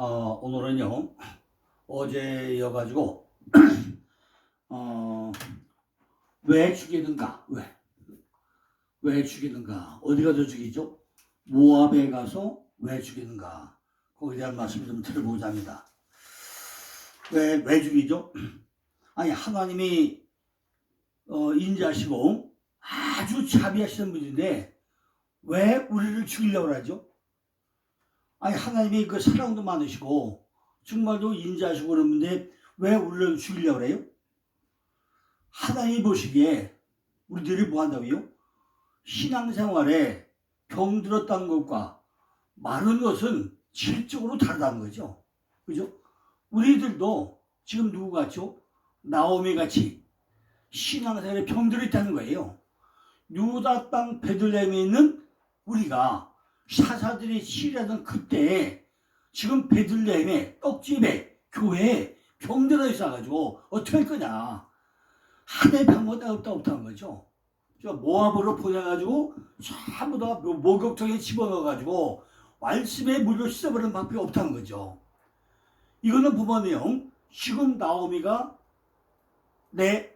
오늘은요, 어제여가지고, 어, 왜 죽이는가? 왜 죽이는가? 어디가 더 죽이죠? 모압에 가서 왜 죽이는가? 거기에 대한 말씀을 좀 드려보고자 합니다. 왜 죽이죠? 아니, 하나님이, 인자하시고 아주 자비하시는 분인데, 왜 우리를 죽이려고 하죠? 아니, 하나님이 그 사랑도 많으시고, 정말로 인자하시고 그러는데, 왜 우리를 죽이려고 그래요? 하나님이 보시기에 우리들이 뭐 한다고요? 신앙생활에 병들었다는 것과 많은 것은 질적으로 다르다는 거죠. 그죠? 우리들도 지금 누구 같죠? 나오미 같이 신앙생활에 병들어 있다는 거예요. 유다 땅 베들레헴에 있는 우리가 사사들이 치리하던 그때에 지금 베들레헴에 떡집에 교회에 병들어 있어가지고 어떻게 할 거냐. 하나의 방법이 없다는 거죠. 모압으로 보내가지고 전부 다 목욕탕에 집어넣어가지고 말씀에 물로 씻어버리는 방법이 없다는 거죠. 이거는 보면요, 지금 나오미가 내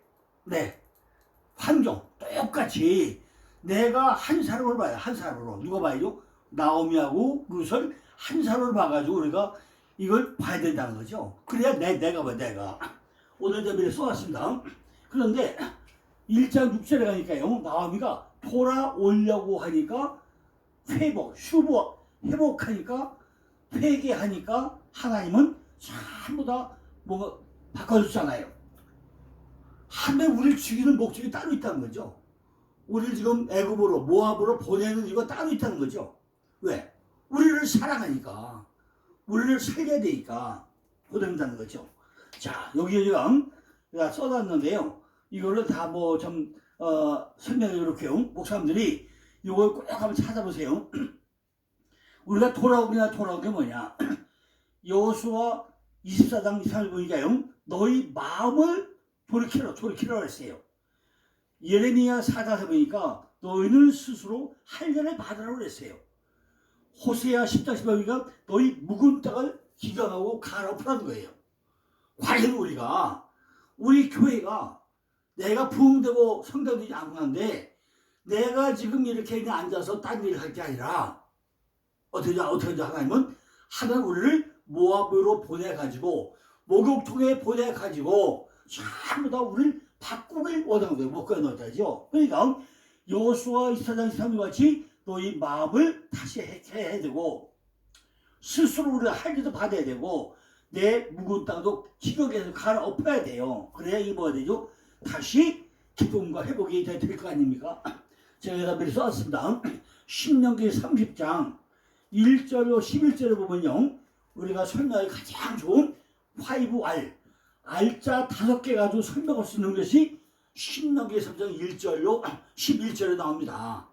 환경 똑같이 내가 한 사람을 봐요. 한 사람으로. 누가 봐야죠? 나오미하고 룻을 한 사람을 봐가지고 우리가 이걸 봐야 된다는 거죠. 그래야 내가 오늘 대비를 써왔습니다. 그런데 1장 6절에 가니까요, 나오미가 돌아오려고 하니까 회복하니까 회개하니까 하나님은 전부 다 뭔가 바꿔줬잖아요. 하나님 우리를 죽이는 목적이 따로 있다는 거죠. 우리를 지금 애굽으로 모압으로 보내는 이유가 따로 있다는 거죠. 왜? 우리를 사랑하니까, 우리를 살려야 되니까 보낸다는 거죠. 자, 여기 지금 써놨는데요. 이거를 다 설명해 이렇게요. 목사님들이 이걸 꼭 한번 찾아보세요. 우리가 돌아오는 게 뭐냐? 여호수아 24장 23절 보니까요, 너희 마음을 돌이키라 했어요. 예레미야 4장에 보니까 너희는 스스로 한련을 받으라고 그랬어요. 호세아 10장 10절 보니까 너희 묵은 땅을 기경하고 갈아엎으라는 거예요. 과연 우리 교회가 내가 부흥되고 성장되지 않는데 내가 지금 이렇게 그냥 앉아서 딴 일을 할 게 아니라 어떻게 하죠? 하나님 우리를 모압으로 보내가지고 목욕통에 보내가지고 전부 다 우리를 바꾸길 원하는 거예요. 목표에 넣었다죠. 그러니까 여호수아 24장 23절 같이 너희 마음을 다시 해야 되고 스스로 우리가 할지도 받아야 되고 내 묵은 땅도 기억에서 갈아엎어야 돼요. 그래야 이 뭐가 되죠? 다시 기쁨과 회복이 될 거 아닙니까? 제가 여기다 미리 써왔습니다. 신명기 30장 1절로 11절에 보면요, 우리가 설명하기 가장 좋은 5R 알자 5개 가지고 설명할 수 있는 것이 신명기 3장 1절로 11절에 나옵니다.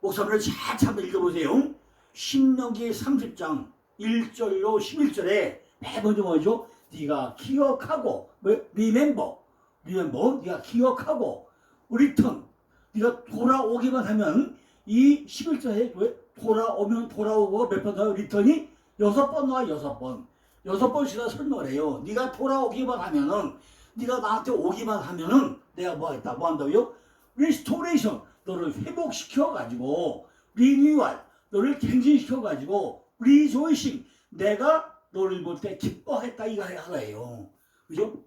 목사님들 잘 한번 읽어보세요. 신명기 30장 1절로 11절에 매번 뭐죠? 네가 기억하고 리멤버 네가 기억하고 리턴 네가 돌아오기만 하면 이 11절에 돌아오면 돌아오고 몇 번 더 리턴이 6번 나와. 6번씩이나 설명을 해요. 네가 돌아오기만 하면은 네가 나한테 오기만 하면은 내가 뭐 한다고요? 리스토레이션 너를 회복시켜 가지고 리뉴얼 너를 갱신시켜 가지고 리조이싱 내가 너를 볼 때 기뻐했다 이거 하래요. 그죠?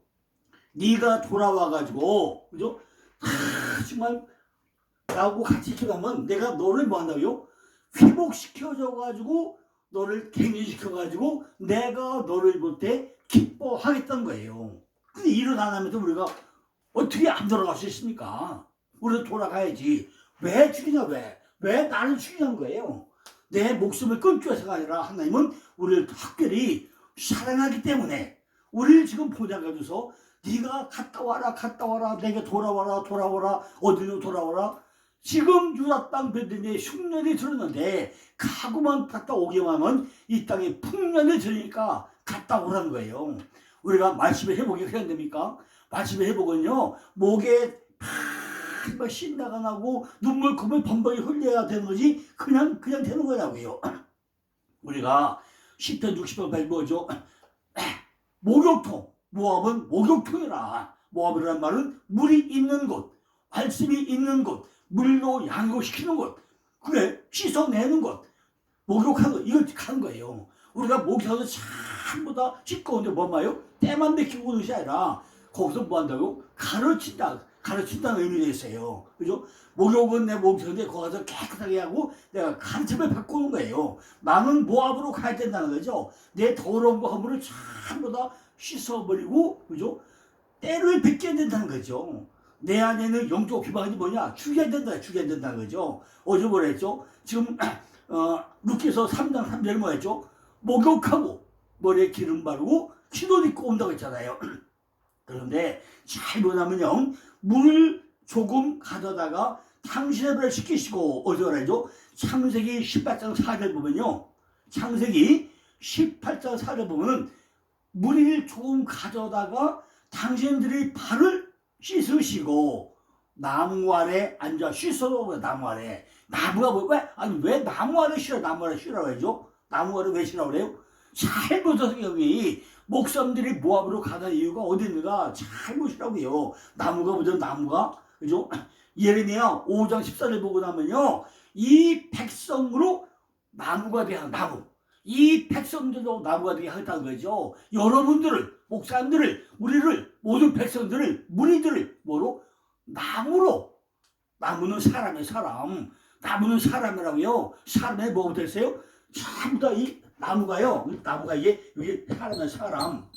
네가 돌아와 가지고 그죠? 정말 나하고 같이 기도하면 내가 너를 뭐 한다고요? 회복시켜줘 가지고 너를 갱신시켜 가지고 내가 너를 볼 때 기뻐하겠다는 거예요. 근데 이런 안 하면서 우리가 어떻게 안 돌아갈 수 있습니까? 우리도 돌아가야지. 왜 죽이냐? 왜 나를 죽이냐는 거예요. 내 목숨을 끊기 위해서가 아니라 하나님은 우리를 특별히 사랑하기 때문에 우리를 지금 보내가지고서 네가 갔다 와라 내게 돌아와라 어디로 돌아와라. 지금 유다 땅 베들레헴에 흉년이 들었는데 가구만 갔다 오기만 하면 이 땅에 풍년이 들으니까 갔다 오라는 거예요. 우리가 말씀의 회복이 어떻게 됩니까? 말씀의 회복은요, 목에 막 신나가 나고 눈물 콧물 범벅이 흘려야 되는 거지 그냥 되는 거냐고요. 우리가 10편 60편까지 뭐죠? 목욕통. 모압은 목욕통이라. 모압이라는 말은 물이 있는 곳, 말씀이 있는 곳, 물로 양육시키는 곳, 그래 씻어내는 곳, 목욕하는 것, 이걸 하는 거예요. 우리가 목욕하면서 전부 다 씻고 오는데 뭐 말이요? 때만 맥히고 오는 것이 아니라 거기서 뭐 한다고? 가르친다는 의미가 있어요. 그죠? 목욕은 내 목욕인데 거기 가서 깨끗하게 하고 내가 가르침을 받고 오는 거예요. 나는 모압으로 가야 된다는 거죠. 내 더러운 거 허물을 전부 다 씻어버리고, 그죠? 때를 뱉게 된다는 거죠. 내 안에는 영적 기반이 뭐냐? 죽여야 된다는 거죠. 어제 뭐라 했죠? 지금 루키서 3장 3절에 뭐 했죠? 목욕하고 머리에 기름 바르고 흰옷 입고 온다고 했잖아요. 그런데 잘 보자면요, 물을 조금 가져다가 당신의 발을 씻기시고, 어디서 말하죠? 창세기 18장 4절 보면요, 창세기 18장 4절 보면은 물을 조금 가져다가 당신들이 발을 씻으시고 나무 아래 앉아 씻어도. 나무 아래. 나무가 뭐야? 아니 왜 나무 아래 쉬라? 나무 아래 쉬라고 하죠? 나무 아래 왜 쉬라고 그래요? 잘 보셔서 여기 목사님들이 모압으로 가는 이유가 어디 있는가 잘 보시라고요. 나무가 뭐죠? 나무가, 그죠? 예레미야 5장 14절 보고 나면요, 이 백성으로 나무가 되는 나무, 이 백성들도 나무가 되게 하겠다는 거죠. 여러분들을, 목사님들을, 우리를, 모든 백성들을, 무리들을 뭐로? 나무로. 나무는 사람의 사람. 나무는 사람이라고요. 사람의 뭐부터 했어요? 전부 다 이 나무가요. 나무가 이게 여기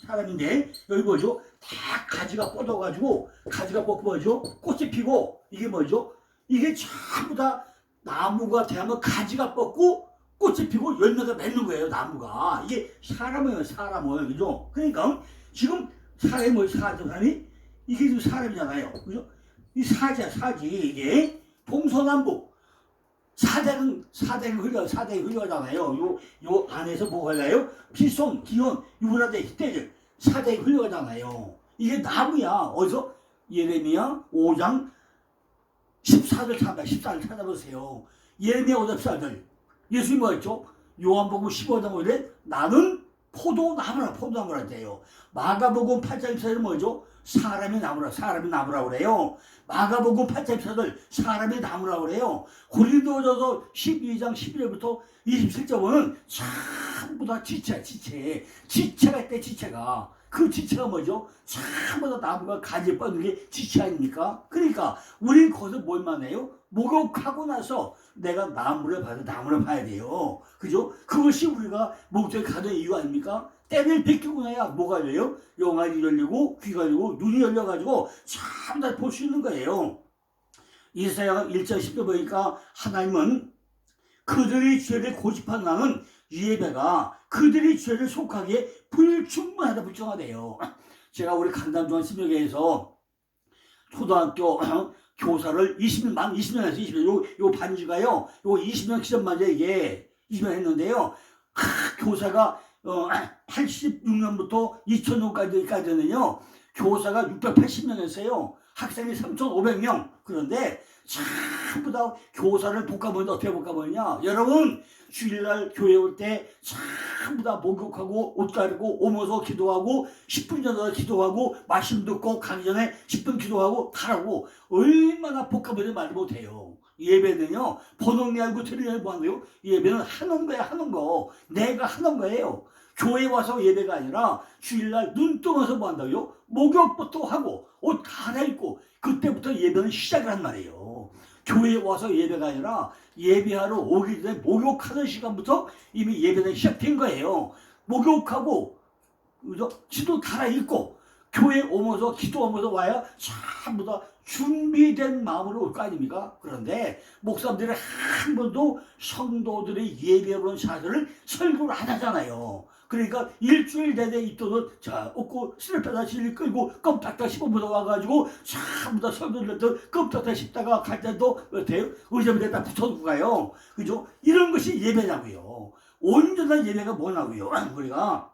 사람인데 여기 뭐죠? 다 가지가 뻗어가지고 가지가 뻗고 뭐죠? 꽃이 피고 이게 뭐죠? 이게 전부 다 나무가 되면 가지가 뻗고 꽃이 피고 열매가 맺는 거예요. 나무가 이게 사람이에요. 그죠? 그러니까 지금 사람이 이게 지금 사람이잖아요. 그죠? 이 사지 이게 동서남북. 사대는 흘러가잖아요. 요 안에서 뭐가 흘러요? 피손, 기온, 유브라데, 히데즈. 사대가 흘러가잖아요. 이게 나무야. 어디서? 예레미야 5장 14절 찾아보세요. 예레미야 5장 14절. 예수님이 뭐였죠? 요한복음 15장 5절에 나는 포도나무라 돼요. 마가복음 8장 14절은 뭐죠? 사람이 나무라 그래요. 마가복음 8장 14절 사람이 나무라 그래요. 고린도전서 12장 11절부터 27절은 전부 다 지체가 있대. 지체가. 그 지체가 뭐죠? 전부 다 나무가 가지에 뻗는 게 지체 아닙니까? 그러니까 우리는 거기서 뭘만 해요? 목욕하고 나서 내가 나무를 봐야 돼요. 그죠? 그것이 우리가 목적에 가는 이유 아닙니까? 때를 베끼고 나야 뭐가 열려요? 영안이 열리고 귀가 열리고 눈이 열려가지고 참 다 볼 수 있는 거예요. 이사야 1장 10절 보니까 하나님은 그들의 죄를 고집한 나는 예배가 그들의 죄를 속하기에 불충분하대요. 제가 우리 강남중앙 심여교회에서 초등학교 교사를 20년 했어요. 요 반지가요. 요 20년 기점 반지 이게 20년 했는데요. 교사가 86년부터 2000년까지는요. 교사가 680명 했어요. 학생이 3,500명. 그런데 전부 다 교사를 볶아보는데 어떻게 볶아보느냐. 여러분 주일날 교회 올 때 전부 다 목욕하고 옷 갈고 오면서 기도하고 10분 전에 기도하고 말씀 듣고 가기 전에 10분 기도하고 가라고 얼마나 볶아보는지 말 못해요. 예배는요 번호내 알고 들으려고 뭐 하는 거예요? 예배는 하는 거 내가 하는 거예요. 교회 와서 예배가 아니라 주일날 눈 뜨면서 뭐 한다고요? 목욕부터 하고 옷 갈아입고 그때부터 예배는 시작을 한 말이에요. 교회에 와서 예배가 아니라 예배하러 오기 전에 목욕하는 시간부터 이미 예배는 시작된 거예요. 목욕하고 기도 갈아입고 교회 오면서 기도하면서 와야 전부 다 준비된 마음으로 올 거 아닙니까? 그런데 목사님들이 한 번도 성도들의 예배하는 자세를 설교를 안 하잖아요. 그러니까 일주일 내내 있더니 얻고 슬퍼다 실을 끌고 껌딱딱 씹어보다 와가지고 전부 다 설교를 해도 껌딱딱 씹다가 갈 때도 어때요? 의자에다 붙여두고 가요. 그죠? 이런 것이 예배냐고요. 온전한 예배가 뭐냐고요. 우리가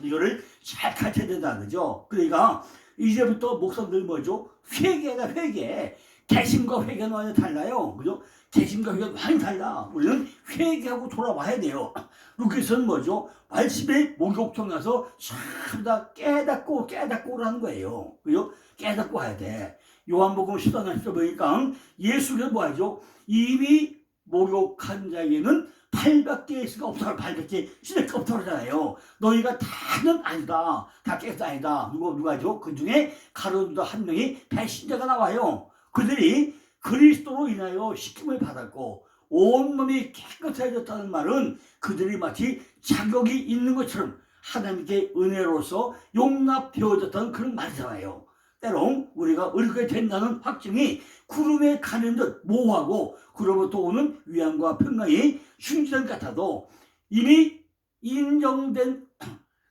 이거를 잘 가르쳐야 된다는 거죠. 그러니까 이제부터 목사님들 뭐죠? 회개. 개심과 회개는 완전 달라요. 그죠? 재심과 회개가 많이 달라. 우리는 회개하고 돌아와야 돼요. 루키스는 뭐죠? 말씀의 목욕탕 가서 전부 다 깨닫고 오라는 거예요. 그죠? 깨닫고 와야 돼. 요한복음 14장 보니까 예수가 뭐 하죠? 이미 목욕한 자에게는 800개의 수가 없다고 800개 시대가 없다고 그러잖아요. 너희가 다는 아니다. 다 깨끗 아니다. 누가죠? 그 중에 가룟유다 한 명이 배신자가 나와요. 그들이 그리스도로 인하여 씻김을 받았고 온몸이 깨끗해졌다는 말은 그들이 마치 자격이 있는 것처럼 하나님께 은혜로서 용납되어졌다는 그런 말이잖아요. 때론 우리가 의롭게 된다는 확증이 구름에 가는 듯 모호하고 그로부터 오는 위안과 평강이 충실한 것 같아도 이미 인정된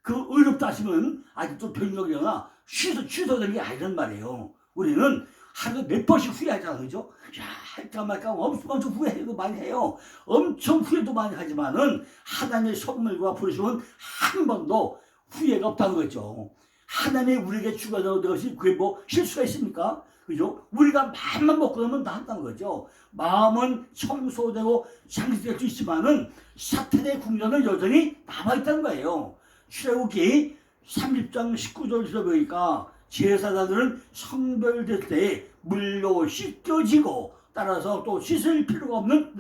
그 의롭다 하심은 아직도 변경이거나 취소된 게 아니란 말이에요. 우리는 하루에 몇 번씩 후회하잖아, 그죠? 야, 할까 말까 엄청 후회도 많이 해요. 엄청 후회도 많이 하지만은 하나님의 선물과 부르심은 한 번도 후회가 없다는 거죠. 하나님이 우리에게 주관하는 것이 그게 뭐 실수가 있습니까? 그죠? 우리가 마음만 먹고 나면 다 한다는 거죠. 마음은 청소되고 장식될 수 있지만은 사탄의 궁전은 여전히 남아있다는 거예요. 출애굽기 30장 19절에서 보니까 제사장들은 성별될 때 물로 씻겨지고 따라서 또 씻을 필요가 없는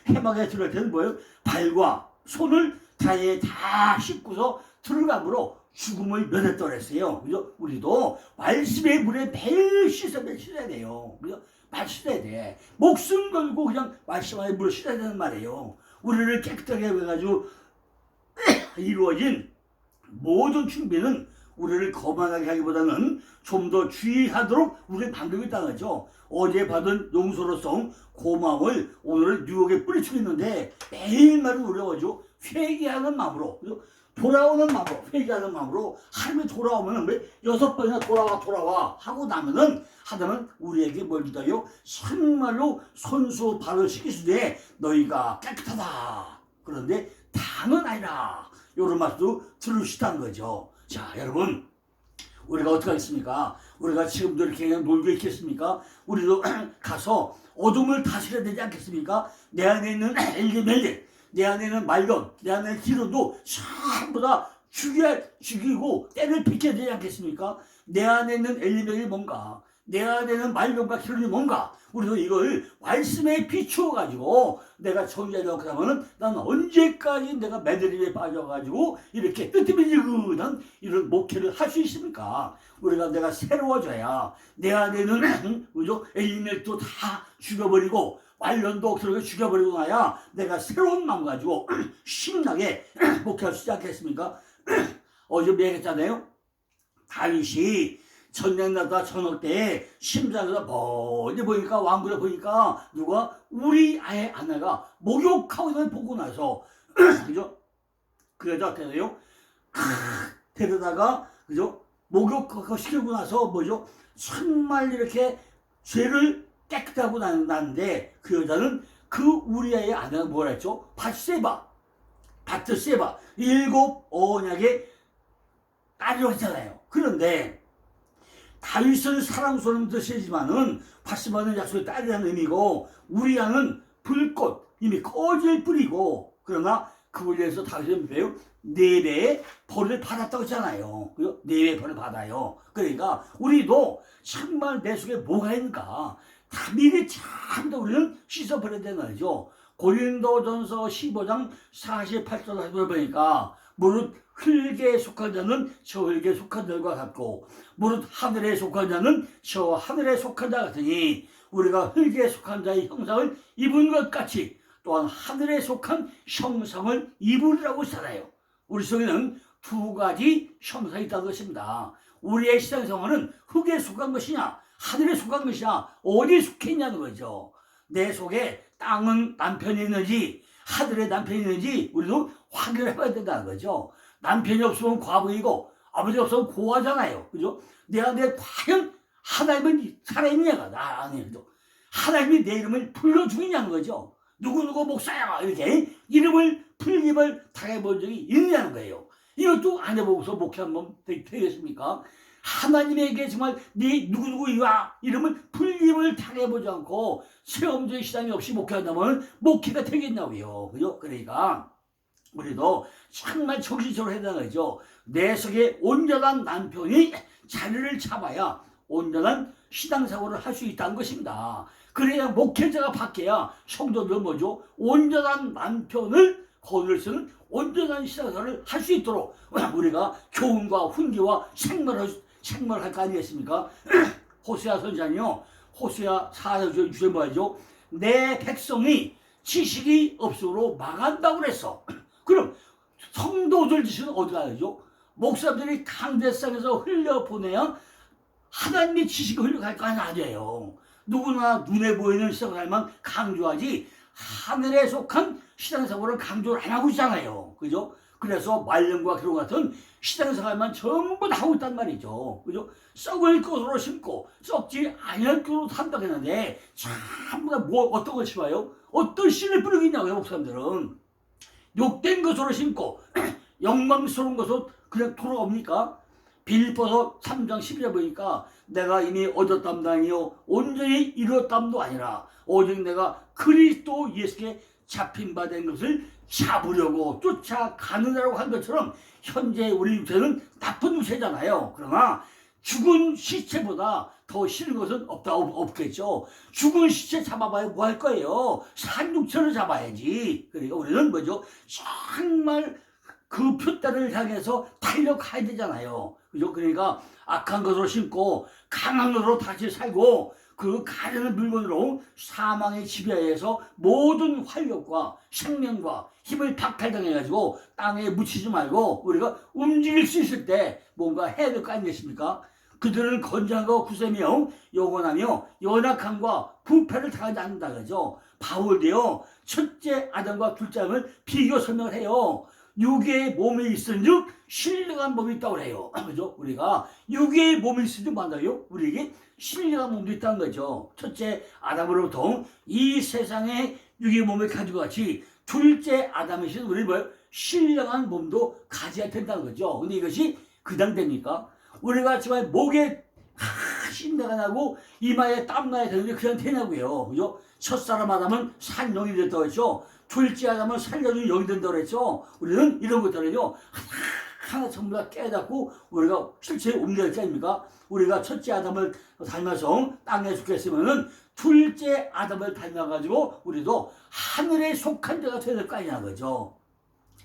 해막에 들어갈 때는 뭐예요? 발과 손을 다 씻고서 들어감으로 죽음을 면했더라 했어요. 그죠? 우리도 말씀의 물에 매일 씻어야 돼요. 그죠? 말 씻어야 돼. 목숨 걸고 그냥 말씀 안에 물을 씻어야 되는 말이에요. 우리를 깨끗하게 해가지고 이루어진 모든 준비는 우리를 거만하게 하기보다는 좀 더 주의하도록 우리의 방법이 있다는 거죠. 어제 받은 용서로서 고마움을 오늘 유혹에 뿌리치고 있는데 매일마다 우리가 뭐죠? 회개하는 마음으로, 돌아오는 마음으로, 회개하는 마음으로 하나님이 돌아오면 왜 6번이나 돌아와 하고 나면은 하다면 우리에게 뭘 주다요? 정말로 손수 발을 시키시되 너희가 깨끗하다. 그런데 다는 아니라 이런 말도 들으시다는 거죠. 자, 여러분, 우리가 어떻게 하겠습니까? 우리가 지금도 이렇게 그냥 놀고 있겠습니까? 우리도 가서 어둠을 다스려야 되지 않겠습니까? 내 안에 있는 엘리멜렉, 내 안에 있는 말건, 내 안에 있는 기름도 전부 다 죽이고 때를 비켜야 되지 않겠습니까? 내 안에 있는 엘리멜렉이 뭔가, 내 안에 있는 말건과 기름이 뭔가, 우리도 이걸 말씀에 비추어가지고 내가 정죄하려고 하면은 난 언제까지 내가 매드립에 빠져가지고 이렇게 뜨뜻미지근한 이런 목회를 할 수 있습니까? 우리가 내가 새로워져야 내 안에는 그죠? 엘리멜도 다 죽여버리고 말년도 그렇게 죽여버리고 나야 내가 새로운 마음 가지고 신나게 목회할 수 있지 않겠습니까? 어제 얘기했잖아요. 다윗이 전쟁나다 저녁 때 심장에서 멀리 보니까 왕궁에 보니까 누가 우리 아의 아내가 목욕하고 있는 걸 보고 나서 그죠? 그 여자 어떻게 해요? 데려다가 그죠? 목욕하고 시키고 나서 뭐죠? 정말 이렇게 죄를 깨끗하고 나는데 그 여자는 그 우리아의 아내가 뭐라 했죠? 바트세바 7 언약의 딸이라고 했잖아요. 그런데 다윗은 사랑스러운 뜻이지만은 바세바는 약속의 딸이라는 의미고 우리아는 불꽃 이미 꺼질 뿌리고 그러나 그걸 위해서 다윗은 뭐예요? 4배의 벌을 받았다고 했잖아요. 4배의 벌을 받아요. 그러니까 우리도 정말 내 속에 뭐가 있는가 다 미리 참다 우리는 씻어버려야 되는 거죠. 고린도전서 15장 48절을 보니까 무릇 흙에 속한 자는 저 흙에 속한 자들과 같고 무릇 하늘에 속한 자는 저 하늘에 속한 자 같으니 우리가 흙에 속한 자의 형상을 입은 것 같이 또한 하늘에 속한 형상을 입으리라고 했잖아요. 우리 속에는 2가지 형상이 있다는 것입니다. 우리의 신앙생활은 흙에 속한 것이냐 하늘에 속한 것이냐 어디에 속해 있냐는 거죠. 내 속에 땅은 남편이 있는지 하늘에 남편이 있는지 우리도 확인을 해봐야 된다는 거죠. 남편이 없으면 과부이고 아버지 없으면 고아잖아요. 그죠? 내 안에 과연 하나님은 살아있냐가 나 아니죠. 하나님이 내 이름을 불러주느냐는 거죠. 누구누구 목사야 이렇게 이름을 불림을 당해본 적이 있느냐는 거예요. 이것도 안 해보고서 목회 한번 되겠습니까? 하나님에게 정말 네 누구누구이와 이름을 불림을 당해보지 않고 체험적인 시장이 없이 목회한다면 목회가 되겠냐고요. 그죠? 그러니까 우리도 정말 정신적으로 해야 되는 거죠. 내 속에 온전한 남편이 자리를 잡아야 온전한 신앙생활을 할 수 있다는 것입니다. 그래야 목회자가 바뀌어야 성도들은 뭐죠? 온전한 남편을 거둘 수 있는 온전한 신앙생활을 할 수 있도록 우리가 교훈과 훈계와 생활할 거 아니겠습니까? 호세아 선지자는요, 호세아 4장 주제 뭐죠? 내 백성이 지식이 없으므로 망한다고 그랬어. 그럼 성도들 지식은 어디 가야죠? 목사들이 강대상에서 흘려보내야 하나님의 지식을 흘려갈 거 아니에요. 누구나 눈에 보이는 신앙생활만 강조하지 하늘에 속한 신앙생활을 강조를 안 하고 있잖아요. 그죠? 그래서 말년과 결혼 같은 신앙생활만 전부 다 하고 있단 말이죠. 그죠? 썩을 것으로 심고 썩지 아니할 것으로 산다했는데 전부 다 어떤 걸 심어요? 어떤 씨를 뿌리고 있냐고요, 목사님들은. 욕된 것으로 심고 영광스러운 것으로 그냥 돌아옵니까? 빌립보서 3장 12절 보니까 내가 이미 얻었담도 온전히 이뤘담도 아니라 오직 내가 그리스도 예수께 잡힌 바 된 것을 잡으려고 쫓아가느라고 한 것처럼 현재 우리 육체는 나쁜 육체잖아요. 그러나 죽은 시체보다 더 싫은 것은 없겠죠. 죽은 시체 잡아봐야 뭐 할 거예요? 산 육체를 잡아야지. 그러니까 우리는 뭐죠? 정말 그 표대를 향해서 달려가야 되잖아요. 그죠? 그러니까 악한 것으로 심고 강한 것으로 다시 살고 그 가련한 물건으로 사망의 지배하에서 모든 활력과 생명과 힘을 박탈당해가지고 땅에 묻히지 말고 우리가 움직일 수 있을 때 뭔가 해야 될 거 아니겠습니까? 그들은 건장하고 구세며 영원하며 연약함과 부패를 당하지 않는다 그러죠. 바울도요, 첫째 아담과 둘째 아담을 비교 설명을 해요. 육의 몸에 있은즉 신령한 몸이 있다고 해요. 그죠? 우리가 육의 몸이 있은즉 맞아요. 우리에게 신령한 몸도 있다는 거죠. 첫째 아담으로부터 이 세상에 육의 몸을 가지고 같이 둘째 아담이신 우리 뭐예요? 신령한 몸도 가져야 된다는 거죠. 근데 이것이 그냥 됩니까? 우리가 정말 목에 신내가 나고 이마에 땀나야 되는데 그냥 되냐고요. 그죠? 첫사람 아담은 산영이 됐다고 했죠. 둘째 아담은 살려준 영이 된다고 했죠. 우리는 이런 것들은요, 하나 전부 다 깨닫고 우리가 실체에 옮겨야 할지 아닙니까? 우리가 첫째 아담을 닮아서 땅에 죽겠으면은 둘째 아담을 닮아가지고 우리도 하늘에 속한 자가 되야 될 거 아니냐 그죠.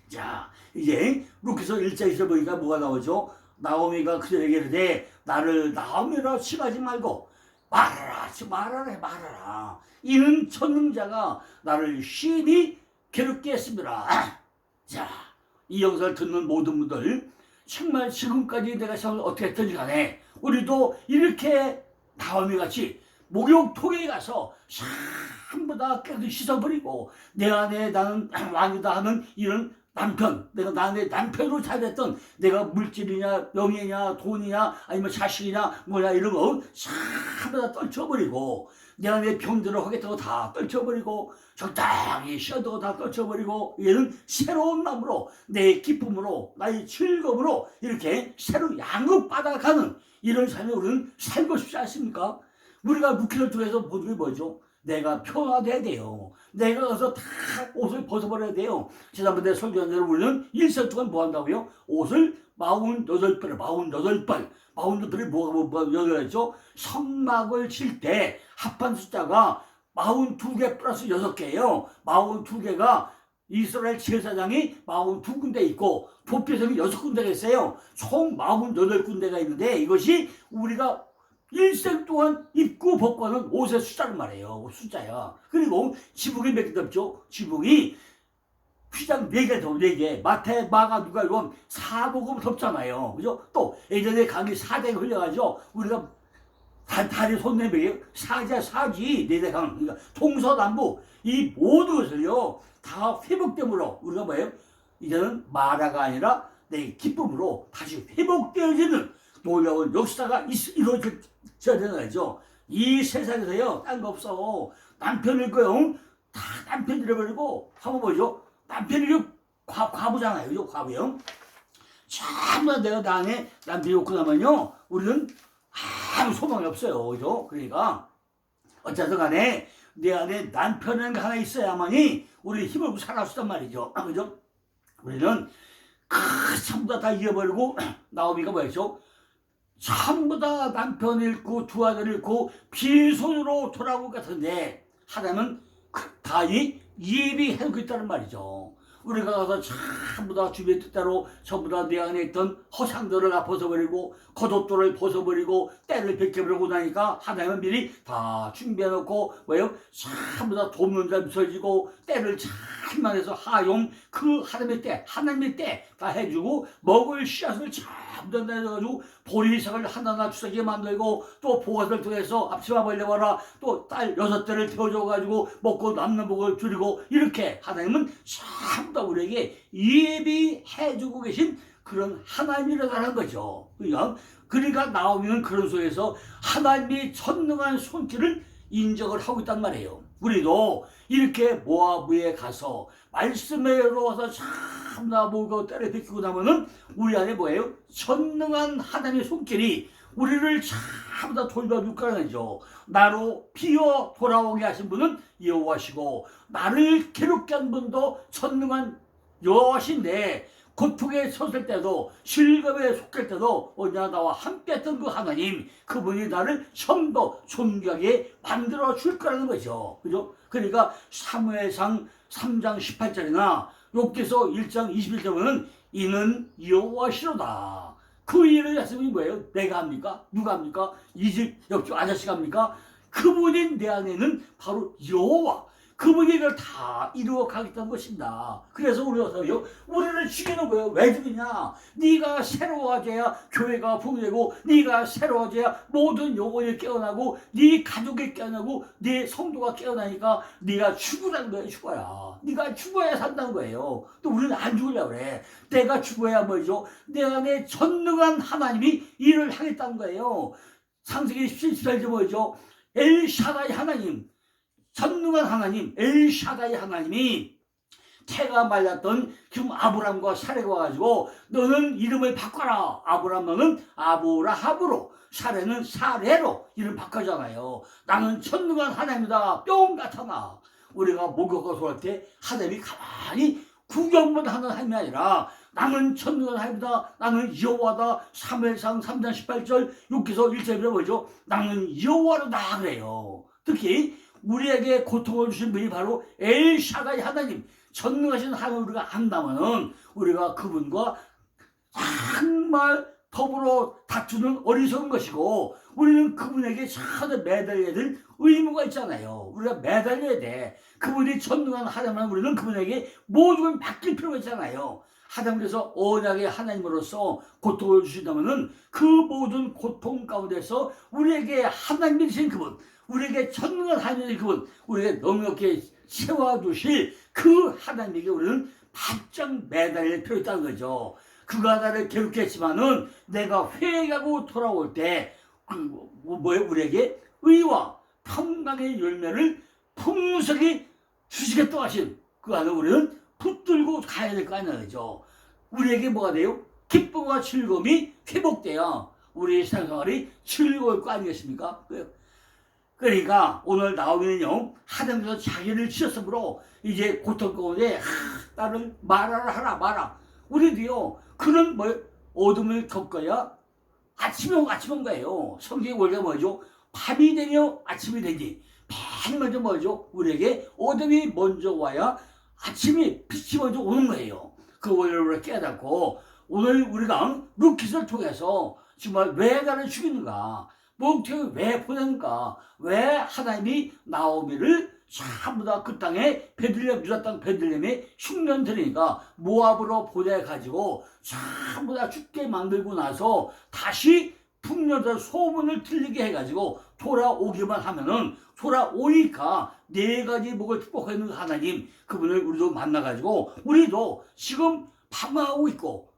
자, 이제 루키서 1장 2절 보니까 뭐가 나오죠? 나오미가 그들에게 이르되 나를 나오미라 칭하지 말고 말하라. 이는 전능자가 나를 심히 괴롭게 했습니다. 자, 이 영상을 듣는 모든 분들 정말 지금까지 내가 생각을 어떻게 했든지 간에 우리도 이렇게 나오미같이 목욕통에 가서 전부 다 깨끗이 씻어버리고 내 안에 나는 왕이다 하는 이런 남편, 내가 나의 남편으로 살았던 내가 물질이냐 명예냐 돈이냐 아니면 자식이냐 뭐냐 이런 거 전부 다 떨쳐버리고 내 안에 병들어 하겠다고 다 떨쳐버리고 적당히 쉬어도 다 떨쳐버리고 얘는 새로운 마음으로 내 기쁨으로 나의 즐거움으로 이렇게 새로 양육받아가는 이런 삶을 우리는 살고 싶지 않습니까? 우리가 묵히를 통해서 모든 게 뭐죠? 내가 평화돼야 돼요. 내가 가서 다 옷을 벗어버려야 돼요. 지난번에 설교한 대로 우리는 일생 동안 뭐 한다고요? 옷을 48벌이 뭐가 여덟했죠? 성막을 칠 때 합한 숫자가 42개 플러스 6개예요. 42개가 이스라엘 제사장이 42군데 있고 도피성이 6군데가 있어요. 총 48군데가 있는데 이것이 우리가 일생 동안 입고 벗고 하는 옷의 숫자란 말이에요. 숫자야. 그리고 지붕이 몇 개 덮죠? 지붕이 휘장 4개 더, 4개. 마태, 마가, 누가 이건 사복음 덮잖아요. 그죠? 또 예전에 강이 4대가 흘려가지고 우리가 다리 손내밀이 사지 4대 강. 그러니까 동서남북 이 모든 것을요 다 회복됨으로 우리가 뭐예요? 이제는 마라가 아니라 내 기쁨으로 다시 회복되어지는 놀라운 역사가 이루어져야 되는 거죠. 이 세상에서요 딴 거 없어. 남편일 거요 다 남편 잃어버리고 한번 보죠. 남편이 과부잖아요. 그죠? 과부요. 전부 다 내가 나 안에 남편이 없고 나면요 우리는 아무 소망이 없어요. 그죠? 그러니까 어쨌든 간에 내 안에 남편이라는 게 하나 있어야만이 우리 힘을 얻고 살아갈 수 있단 말이죠. 그죠? 우리는 전부 다 잃어버리고 나오미가 뭐였죠? 전부 다 남편 잃고 두 아들 잃고 빈손으로 돌아올 것 같은데 하나님은 다이 예비해놓고 있다는 말이죠. 우리가 가서 전부 다 주변의 뜻대로 전부 다 내 안에 있던 허상들을 다 벗어버리고 겉옷들을 벗어버리고 때를 벗겨버리고 나니까 하나님은 미리 다 준비해놓고 뭐예요? 전부 다 돕는 자 미쳐지고 때를 잘만 해서 하용 그 하나님의 때 다 해주고 먹을 씨앗을 전부 다 내가지고 보리색을 하나하나 주사기에 만들고 또 보아들 통해서 앞치마 벌려봐라 또 딸 6대를 태워줘가지고 먹고 남는 복을 줄이고 이렇게 하나님은 전부 다 우리에게 예비해주고 계신 그런 하나님이라는 거죠. 그러니까 나오미는 그런 속에서 하나님이 전능한 손길을 인정을 하고 있단 말이에요. 우리도 이렇게 모아부에 가서 말씀으로 와서 참나 뭐고 때려 베끼고 나면은 우리 안에 뭐예요? 전능한 하나님의 손길이 우리를 전부 다 돌봐줄 거라는 거죠. 나로 비어 돌아오게 하신 분은 여호와시고 나를 괴롭게 한 분도 전능한 여호와신데 고통에 섰을 때도 실검에 속할 때도 언제나 나와 함께 했던 그 하나님 그분이 나를 좀 더 존귀하게 만들어 줄 거라는 거죠. 그죠? 그러니까 사무엘상 3장 18절이나 욥기서 1장 21절은 이는 여호와시로다. 그 일을 했으면 뭐예요? 내가 합니까? 누가 합니까? 이 집 옆집 아저씨가 합니까? 그분이 내 안에는 바로 여호와 그분이 이걸 다 이루어 가겠다는 것입니다. 그래서 우리를 죽이는 거예요. 왜 죽이냐? 네가 새로워져야 교회가 풍요되고 네가 새로워져야 모든 영혼이 깨어나고 네 가족이 깨어나고 네 성도가 깨어나니까 네가 죽으라는 거예요. 죽어야. 네가 죽어야 산다는 거예요. 또 우리는 안 죽으려고 그래. 내가 죽어야 뭐죠? 내 안에 전능한 하나님이 일을 하겠다는 거예요. 창세기 17절에 뭐죠? 엘샤다이 하나님 전능한 하나님 엘샤다이 하나님이 태가 말랐던 지금 아브람과 사레가 와가지고 너는 이름을 바꿔라. 아브람 너는 아브라함으로 사레는 사레로 이름 바꿔잖아요. 나는 전능한 하나님이다. 뿅 나타나. 우리가 목욕하고 할 때 하나님이 가만히 구경만 하는 하나님이 아니라 나는 전능한 하나님이다. 나는 여호와다. 사무엘상 3장 18절 6기서 1절에 뭐죠? 나는 여호와로다 그래요. 특히 우리에게 고통을 주신 분이 바로 엘샤다이 하나님 전능하신 하나님 우리가 안다면은 우리가 그분과 정말 더불어 다투는 어리석은 것이고 우리는 그분에게 전혀 매달려야 될 의무가 있잖아요. 우리가 매달려야 돼. 그분이 전능한 하나님은 우리는 그분에게 모든 맡길 필요가 있잖아요. 하나님께서 언약의 하나님으로서 고통을 주신다면은 그 모든 고통 가운데서 우리에게 하나님이 되신 그분 우리에게 전능한 하나님의 그분 우리에게 넉넉히 세워주실 그 하나님에게 우리는 바짝 매달릴 필요 있다는 거죠. 그가 나를 괴롭게 했지만은 내가 회개하고 돌아올 때 우리에게 의와 평강의 열매를 풍성히 주시겠다고 하신 그 안에 우리는 붙들고 가야 될 거 아니죠. 우리에게 뭐가 돼요? 기쁨과 즐거움이 회복돼야 우리의 생활이 즐거울 거 아니겠습니까? 그러니까 오늘 나오면요 하나님께서 자기를 지었으므로 이제 고통 가운데 나를 말하라 하라 말아 우리도요 그런 어둠을 겪어야 아침이 온 거예요. 성경의 원리가 뭐죠? 밤이 되며 아침이 되지 맨 먼저 뭐죠? 우리에게 어둠이 먼저 와야 아침이 빛이 먼저 오는 거예요. 그 원리를 깨닫고 오늘 우리가 루키스를 통해서 정말 왜 나를 죽이는가 목적이 왜 보냈는가 왜 하나님이 나오미를 전부 다 그 땅에 베들레헴 유다 땅 베들레헴에 흉년 들이니까 모압으로 보내가지고 전부 다 죽게 만들고 나서 다시 풍년들 소문을 들리게 해가지고 돌아오기만 하면은 돌아오니까 4가지 목을 축복하고 있는 하나님 그분을 우리도 만나가지고 우리도 지금 방황하고 있고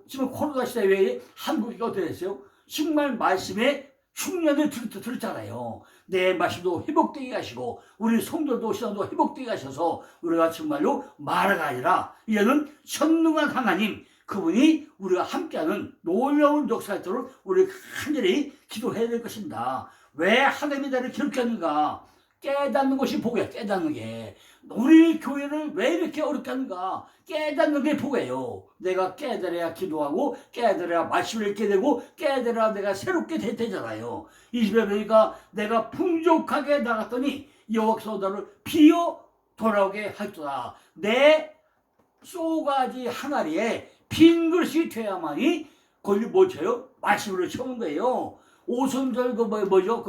지금 코로나 시대 외에 한국이 어떻게 됐어요? 정말 말씀에 흉년을 들었잖아요. 내 말씀도 회복되게 하시고 우리 성도도 신앙도 회복되게 하셔서 우리가 정말로 말아가 아니라 이제는 전능한 하나님 그분이 우리가 함께하는 놀라운 역사가 있도록 우리 간절히 기도해야 될 것입니다. 왜 하나님이 나를 기롭게 하는가? 깨닫는 것이 복이야. 깨닫는 게. 우리 교회를 왜 이렇게 어렵게 하는가? 깨닫는 게 복이에요. 내가 깨달아야 기도하고 깨달아야 말씀을 읽게 되고 깨달아야 내가 새롭게 되잖아요. 이 집에 보니까 내가 풍족하게 나갔더니 여호와께서 나를 비어 돌아오게 할도다. 내 쏘가지 항아리에 빈 그릇이 되어야만이 거기 뭐 쳐요? 말씀으로 채우는 거예요. 오순절 뭐죠?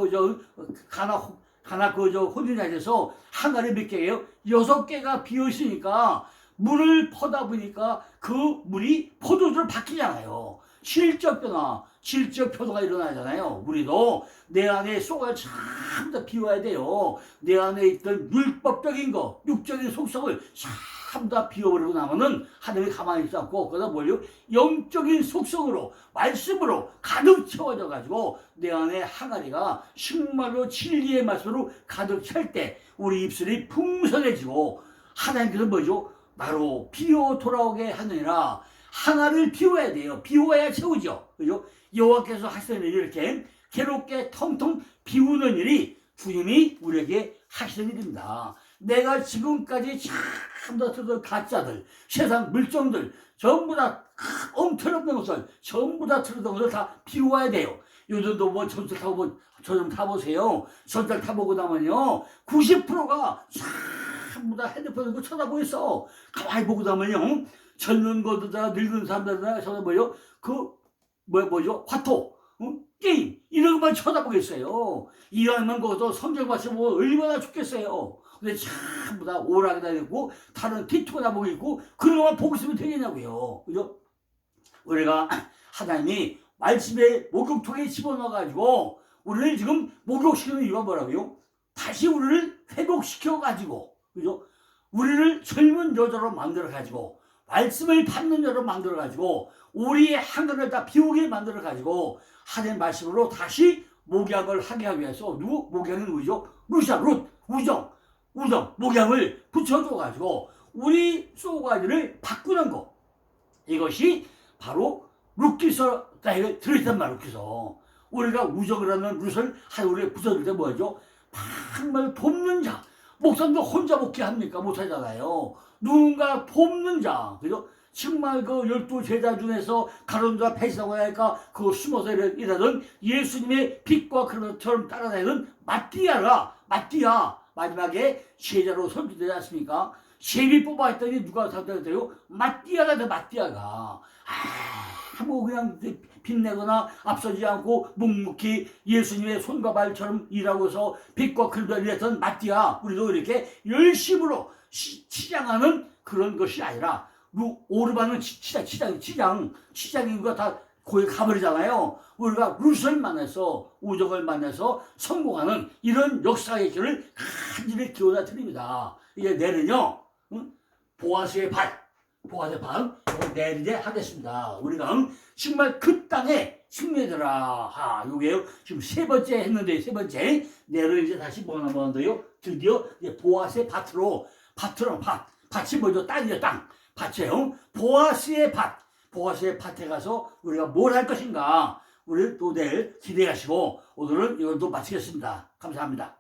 가나 혼인자에서 항아리 몇 개예요? 6개가 비어 있으니까 물을 퍼다 보니까 그 물이 포도주로 바뀌잖아요. 실적 변화, 질적 변화가 일어나잖아요. 우리도 내 안에 속을 전부 다 비워야 돼요. 내 안에 있던 율법적인 거, 육적인 속성을 전부 다 비워버리고 나면은 하나님이 가만히 있지 않고 거기다 뭘요? 영적인 속성으로 말씀으로 가득 채워져 가지고 내 안에 항아리가 정말로 진리의 말씀으로 가득 찰 때 우리 입술이 풍성해지고 하나님께서 뭐죠? 나로 비워 돌아오게 하느니라. 하나를 비워야 돼요. 비워야 채우죠. 그죠? 여호와께서 하시는 일이 이렇게 괴롭게 텅텅 비우는 일이 주님이 우리에게 하시는 일입니다. 내가 지금까지 참 다 들었던 가짜들, 세상 물정들, 전부 다 엄청난 것을, 전부 다 들었던 것을 다 비워야 돼요. 요즘도 뭐 전철 타고, 저 좀 타보세요. 전철 타보고 나면요, 90%가 전부 다 핸드폰을 그 쳐다보고 있어. 가만히 보고 나면요, 젊은 것들다 늙은 사람들다 쳐다보요. 뭐죠? 화토, 게임 이런 것만 쳐다보겠어요. 이왕이면 거기서 성경 말씀 보고 얼마나 좋겠어요. 근데 전부 다 오락이 다 있고 다른 티투가 보고 있고 그런 것만 보고 있으면 되겠냐고요. 그죠? 우리가 하나님이 말씀에 목욕통에 집어넣어가지고 우리를 지금 목욕시키는 이유가 뭐라고요? 다시 우리를 회복시켜가지고, 그죠? 우리를 젊은 여자로 만들어가지고 말씀을 받는 여자로 만들어가지고 우리의 한글을 다 비우게 만들어가지고 하나님 말씀으로 다시 목양을 하게 하기 위해서 목양은 누구죠? 우정, 목양을 붙여줘가지고 우리 소가지를 바꾸는 거. 이것이 바로 룻기서에 들어있단 말이에요. 룻기서. 우리가 우정을 하는 룻을 하루에 붙여줄 때 뭐죠? 정말 돕는 자. 목사님도 혼자 먹게 합니까? 못하잖아요. 누군가 돕는 자. 그죠? 정말 그 12제자 중에서 가론자 배신하고 하니까 그 숨어서 일하던 예수님의 빛과 그런 것처럼 따라다니는 마띠아 마지막에 제자로 선출되지 않습니까? 세비 뽑아했더니 누가 선택했어요? 마띠아가 뭐 그냥 빛내거나 앞서지 않고 묵묵히 예수님의 손과 발처럼 일하고서 빛과 그림자 일했던 마띠아, 우리도 이렇게 열심으로 치장하는 그런 것이 아니라 오르반은 치장인 거 다 거기 가버리잖아요. 우리가 룻을 만나서 우정을 만나서 성공하는 이런 역사의 길을 간절히 기원해 드립니다. 이제 내일은요, 보아스의 밭 내일 하겠습니다. 우리가 정말 그 땅에 승리하더라. 요게 지금 3번째 했는데, 3번째. 내일은 이제 다시 뭐 하는데요? 드디어 이제 보아스의 밭이 뭐죠? 땅이죠, 땅. 밭이에요. 보아스의 밭에 가서 우리가 뭘 할 것인가? 우리 또 내일 기대하시고 오늘은 이걸로 마치겠습니다. 감사합니다.